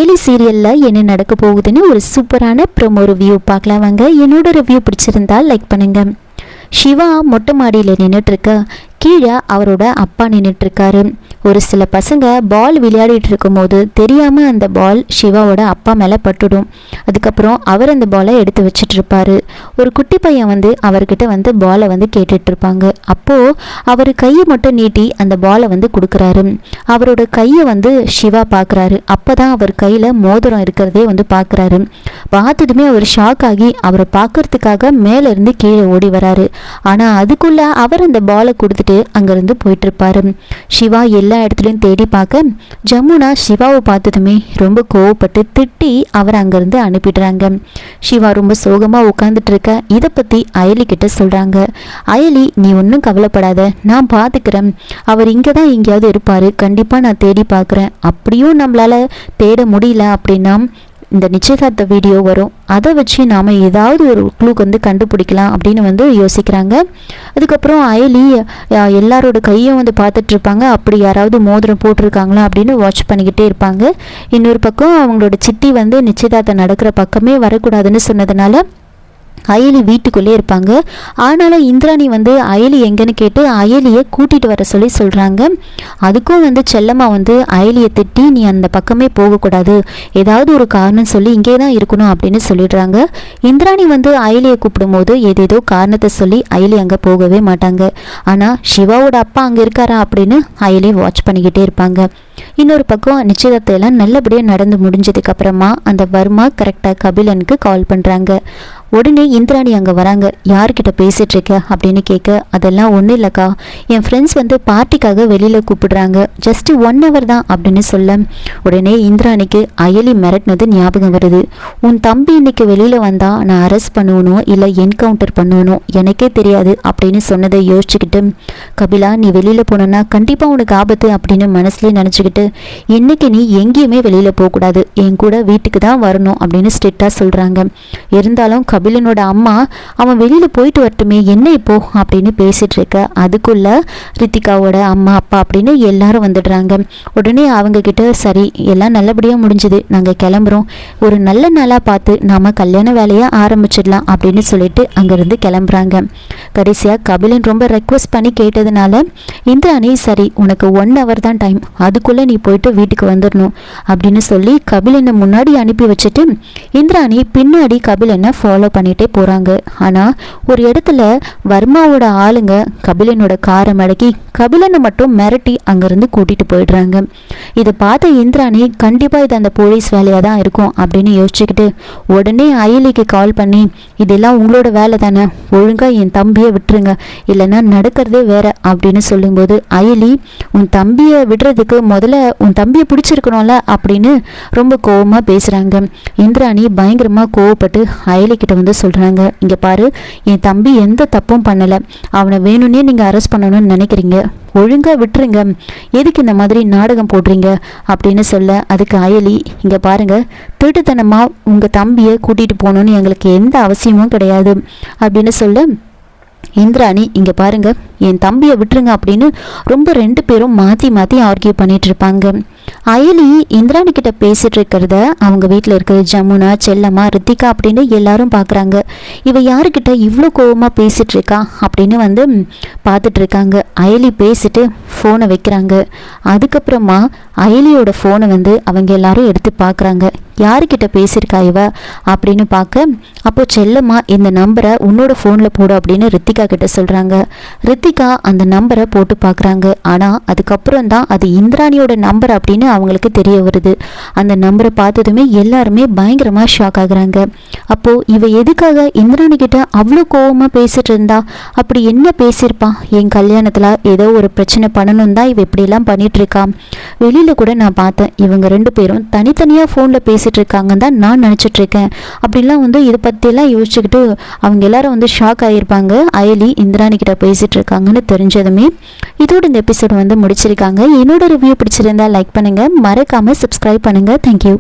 அயலி சீரியலில் என்ன நடக்க போகுதுன்னு ஒரு சூப்பரான ப்ரோமோ ரிவ்யூ பார்க்கலாம் வாங்க. என்னோட ரிவ்யூ பிடிச்சிருந்தா லைக் பண்ணுங்கள். சிவா மொட்டை மாடியில் நின்றுட்டுருக்க, கீழே அவரோட அப்பா நின்றுட்டுருக்காரு. ஒரு சில பசங்க பால் விளையாடிட்டு இருக்கும்போது தெரியாமல் அந்த பால் சிவாவோட அப்பா மேலே பட்டுடும். அதுக்கப்புறம் அவர் அந்த பாலை எடுத்து வச்சுட்டு இருப்பாரு. ஒரு குட்டி பையன் அவர்கிட்ட பாலை கேட்டுட்ருப்பாங்க. அப்போது அவர் கையை மட்டும் நீட்டி அந்த பாலை கொடுக்குறாரு. அவரோட கையை சிவா பார்க்குறாரு. அப்போ தான் அவர் கையில் மோதிரம் இருக்கிறதே பார்க்குறாரு. பார்த்ததுமே அவர் ஷாக் ஆகி அவரை பார்க்கறதுக்காக மேலேருந்து கீழே ஓடி வராரு. ஆனால் அதுக்குள்ளே அவர் அந்த பாலை கொடுத்துட்டு அங்கேருந்து போயிட்டுருப்பாரு. சிவா எல்லா இடத்துலையும் தேடி பார்க்க ஜமுனா சிவாவை பார்த்ததுமே ரொம்ப கோவப்பட்டு திட்டி அவர் அங்கேருந்து அனுப்பிடுறாங்க. சிவா ரொம்ப சோகமாக உட்காந்துட்டு இருக்க. இதை பற்றி அயலி கிட்ட சொல்கிறாங்க. அயலி, நீ ஒன்றும் கவலைப்படாத, நான் பார்த்துக்கிறேன். அவர் இங்கே தான் எங்கேயாவது இருப்பார். கண்டிப்பாக நான் தேடி பார்க்குறேன். அப்படியும் நம்மளால் தேட முடியல அப்படின்னா இந்த நிச்சயதார்த்த வீடியோ வரும், அதை வச்சு நாம் ஏதாவது ஒரு க்ளூக்கு கண்டுபிடிக்கலாம் அப்படின்னு யோசிக்கிறாங்க. அதுக்கப்புறம் அயலி எல்லாரோட கையும் பார்த்துட்ருப்பாங்க. அப்படி யாராவது மோதிரம் போட்டிருக்காங்களா அப்படின்னு வாட்ச் பண்ணிக்கிட்டே இருப்பாங்க. இன்னொரு பக்கம் அவங்களோட சித்தி நிச்சயதார்த்தம் நடக்கிற பக்கமே வரக்கூடாதுன்னு சொன்னதுனால அயலி வீட்டுக்குள்ளே இருப்பாங்க. ஆனாலும் இந்திராணி அயலி எங்கன்னு கேட்டு அயலியை கூட்டிகிட்டு வர சொல்கிறாங்க. அதுக்கும் செல்லம்மா அயலியை திட்டி, நீ அந்த பக்கமே போகக்கூடாது, ஏதாவது ஒரு காரணம் சொல்லி இங்கே தான் இருக்கணும் அப்படின்னு சொல்லிடுறாங்க. இந்திராணி அயலியை கூப்பிடும்போது ஏதேதோ காரணத்தை சொல்லி அயலி அங்கே போகவே மாட்டாங்க. ஆனால் சிவாவோட அப்பா அங்கே இருக்காரா அப்படின்னு அயலி வாட்ச் பண்ணிக்கிட்டே இருப்பாங்க. இன்னொரு பக்கம் நிச்சயதார்த்தம் எல்லாம் நல்லபடியாக நடந்து முடிஞ்சதுக்கப்புறமா அந்த வர்மா கரெக்டாக கபிலனுக்கு கால் பண்ணுறாங்க. உடனே இந்திராணி அங்கே வராங்க. யார்கிட்ட பேசிகிட்டு இருக்க அப்படின்னு கேட்க, அதெல்லாம் ஒன்றும் இல்லைக்கா, என் ஃப்ரெண்ட்ஸ் பார்ட்டிக்காக வெளியில் கூப்பிடுறாங்க, ஜஸ்ட் 1 hour தான் அப்படின்னு சொல்ல, உடனே இந்திராணிக்கு அயலி மிரட்டினது ஞாபகம் வருது. உன் தம்பி இன்னைக்கு வெளியில் வந்தால் நான் அரெஸ்ட் பண்ணுவனும் இல்லை என்கவுண்டர் பண்ணுவனும் எனக்கே தெரியாது அப்படின்னு சொன்னதை யோசிச்சுக்கிட்டு, கபிலா நீ வெளியில் போனோன்னா கண்டிப்பாக உனக்கு ஆபத்து அப்படின்னு மனசுலேயே நினச்சிக்கிட்டு, இன்னைக்கு நீ எங்கேயுமே வெளியில் போகக்கூடாது, என் கூட வீட்டுக்கு தான் வரணும் அப்படின்னு ஸ்ட்ரிக்டாக சொல்கிறாங்க. இருந்தாலும் கபிலனோட அம்மா, அவன் வெளியில் போயிட்டு வரட்டுமே, என்ன இப்போ அப்படின்னு பேசிகிட்டு இருக்க. அதுக்குள்ள ரித்திகாவோட அம்மா அப்பா அப்படின்னு எல்லாரும் வந்துடுறாங்க. உடனே அவங்க கிட்ட, சரி எல்லாம் நல்லபடியாக முடிஞ்சுது, நாங்கள் கிளம்புறோம், ஒரு நல்ல நாளாக பார்த்து நாம் கல்யாண வேலையை ஆரம்பிச்சிடலாம் அப்படின்னு சொல்லிட்டு அங்கேருந்து கிளம்புறாங்க. கடைசியாக கபிலன் ரொம்ப ரெக்வஸ்ட் பண்ணி கேட்டதுனால இந்திராணி, சரி உனக்கு 1 hour தான் டைம், அதுக்குள்ளே நீ போயிட்டு வீட்டுக்கு வந்துடணும் அப்படின்னு சொல்லி கபிலனை முன்னாடி அனுப்பி வச்சுட்டு இந்திராணி பின்னாடி கபிலனை ஃபாலோ பண்ணிட்டே போறாங்க. ஆனா ஒரு இடத்துல வர்மாவோட ஆளுங்க கபிலனோட காரை மடக்கி கபிலனை மட்டும் மிரட்டி அங்கிருந்து கூட்டிட்டு போயிடுறாங்க. இதை பார்த்த இந்திராணி, கண்டிப்பா இது அந்த போலீஸ் வேலையா தான் இருக்கும் அப்படின்னு யோசிச்சுக்கிட்டு உடனே அயலிக்கு கால் பண்ணி, இதெல்லாம் உங்களோட வேலை தானே, ஒழுங்கா என் தம்பியை விட்டுருங்க, இல்லைன்னா நடக்கிறதே வேற அப்படின்னு சொல்லும்போது அயலி, உன் தம்பியை விடுறதுக்கு முதல்ல உன் தம்பியை பிடிச்சிருக்கணும்ல அப்படின்னு ரொம்ப கோவமா பேசுறாங்க. இந்திராணி பயங்கரமா கோவப்பட்டு அயலி கிட்ட சொல்றாங்க, இங்க பாரு, என் தம்பி எந்த தப்பும் பண்ணல, அவனை வேணும்னே நீங்க அரெஸ்ட் பண்ணணும்னு நினைக்கிறீங்க, ஒழுங்கா விட்டுருங்க, எதுக்கு இந்த மாதிரி நாடகம் போடுறீங்க அப்படின்னு சொல்ல, அதுக்கு அயலி, இங்க பாருங்க, திருட்டுத்தனமா உங்க தம்பியை கூட்டிட்டு போகணும்னு எங்களுக்கு எந்த அவசியமும் கிடையாது அப்படின்னு சொல்ல, இந்திராணி இங்க பாருங்க, என் தம்பியை விட்டுருங்க அப்படின்னு ரொம்ப 2 பேரும் மாற்றி மாற்றி ஆர்கியூ பண்ணிட்டு இருப்பாங்க. அயலி இந்திராணி கிட்ட பேசிட்டு இருக்கிறத அவங்க வீட்டில் இருக்கிற ஜமுனா, செல்லம்மா, ரித்திகா அப்படின்னு எல்லாரும் பார்க்குறாங்க. இவ யாருக்கிட்ட இவ்வளோ கோவமாக பேசிட்டு இருக்கா அப்படின்னு பார்த்துட்டு இருக்காங்க. அயலி பேசிட்டு ஃபோனை வைக்கிறாங்க. அதுக்கப்புறமா அயலியோட ஃபோனை அவங்க எல்லாரும் எடுத்து பார்க்குறாங்க. யாருக்கிட்ட பேசியிருக்கா இவ அப்படின்னு பார்க்க, அப்போ செல்லம்மா இந்த நம்பரை உன்னோட ஃபோனில் போடு அப்படின்னு ரித்திகா கிட்ட சொல்கிறாங்க. ரித்திகா அந்த நம்பரை போட்டு பார்க்குறாங்க. ஆனால் அதுக்கப்புறம் தான் அது இந்திராணியோட நம்பர் அப்படின்னு அவங்களுக்கு தெரிய வருது. அந்த நம்பரை பார்த்ததுமே எல்லாருமே பயங்கரமாக ஷாக் ஆகுறாங்க. அப்போது இவ எதுக்காக இந்திராணி கிட்ட அவ்வளோ கோவமாக பேசிட்டு இருந்தா, அப்படி என்ன பேசியிருப்பா, என் கல்யாணத்தில் ஏதோ ஒரு பிரச்சனை பண்ணணும் தான் இவ இப்படியெல்லாம் பண்ணிட்டு இருக்கா, வெளியில் கூட நான் பார்த்தேன், இவங்க 2 பேரும் தனித்தனியாக ஃபோனில் பேசிட்டு இருக்காங்கன்னு தான் நான் நினச்சிட்டு இருக்கேன் அப்படிலாம் இதை பற்றியெல்லாம் யோசிச்சுக்கிட்டு அவங்க எல்லாரும் ஷாக் ஆகியிருப்பாங்க. அயலி இந்திராணி கிட்ட பேசிட்டு இருக்காங்கன்னு தெரிஞ்சதுமே இதோட இந்த எபிசோடு முடிச்சிருக்காங்க. என்னோட ரிவ்யூ பிடிச்சிருந்தா லைக் பண்ணுங்க, மறக்காம சப்ஸ்கிரைப் பண்ணுங்க. தேங்க்யூ.